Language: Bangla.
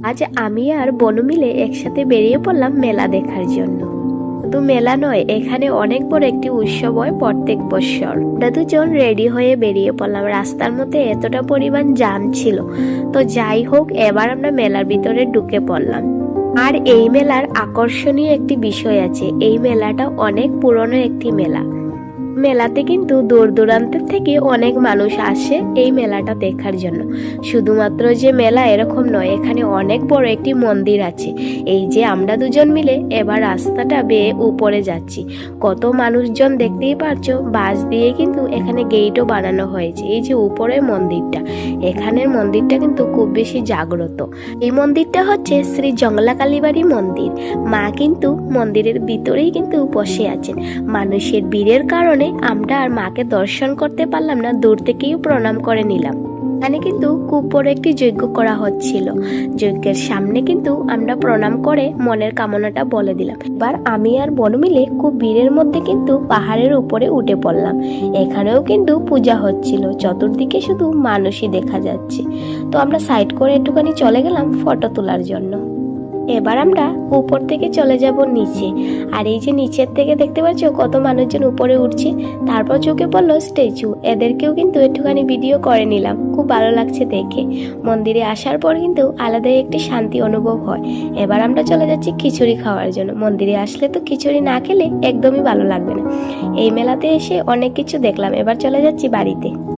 আজ আমি আর বনু মিলে একসাথে বেরিয়ে পড়লাম মেলা দেখার জন্য। শুধু মেলা নয়, এখানে অনেক বড় একটি উৎসব হয় প্রত্যেক বছর। আমরা দুজন রেডি হয়ে বেরিয়ে পড়লাম। রাস্তার মধ্যে এতটা পরিমাণ জ্যাম ছিল। তো যাই হোক, এবার আমরা মেলার ভিতরে ঢুকে পড়লাম। আর এই মেলার আকর্ষণীয় একটি বিষয় আছে, এই মেলাটা অনেক পুরনো একটি মেলা। মেলাতে কিন্তু দূর দূরান্তের থেকে অনেক মানুষ আসে এই মেলাটা দেখার জন্য। শুধুমাত্র যে মেলা এরকম নয়, এখানে অনেক বড় একটি মন্দির আছে। এই যে আমরা দুজন মিলে এবার রাস্তাটা বেয়ে উপরে যাচ্ছি। কত মানুষজন দেখতেই পারছো, বাঁশ দিয়ে কিন্তু এখানে গেটও বানানো হয়েছে। এই যে উপরে মন্দিরটা, এখানের মন্দিরটা কিন্তু খুব বেশি জাগ্রত। এই মন্দিরটা হচ্ছে শ্রী জংলা কালীবাড়ি মন্দির। মা কিন্তু মন্দিরের ভিতরেই কিন্তু বসে আছেন। মানুষের ভিড়ের কারণে আমরা আর মাকে দর্শন করতে পারলাম না, দূর থেকেই প্রণাম করে নিলাম। এখানে কিন্তু খুব বড় একটি যজ্ঞ করা হচ্ছিল। যজ্ঞের সামনে কিন্তু আমরা প্রণাম করে মনের কামনাটা বলে দিলাম। এবার আমি আর বনু মিলে খুব ভিড়ের মধ্যে কিন্তু পাহাড়ের উপরে উঠে পড়লাম। এখানেও কিন্তু পূজা হচ্ছিল, চতুর্দিকে শুধু মানুষই দেখা যাচ্ছে। তো আমরা সাইড করে একটুখানি চলে গেলাম ফটো তোলার জন্য। এবার আমরা উপর থেকে চলে যাব নিচে। আর এই যে নিচের থেকে দেখতে পাচ্ছ কত মানুষজন উপরে উঠছে। তারপর চোখে পড়লো স্ট্যাচু, এদেরকেও কিন্তু একটুখানি ভিডিও করে নিলাম। খুব ভালো লাগছে দেখে। মন্দিরে আসার পর কিন্তু আলাদাই একটি শান্তি অনুভব হয়। এবার আমরা চলে যাচ্ছি খিচুড়ি খাওয়ার জন্য। মন্দিরে আসলে তো খিচুড়ি না খেলে একদমই ভালো লাগবে না। এই মেলাতে এসে অনেক কিছু দেখলাম, এবার চলে যাচ্ছি বাড়িতে।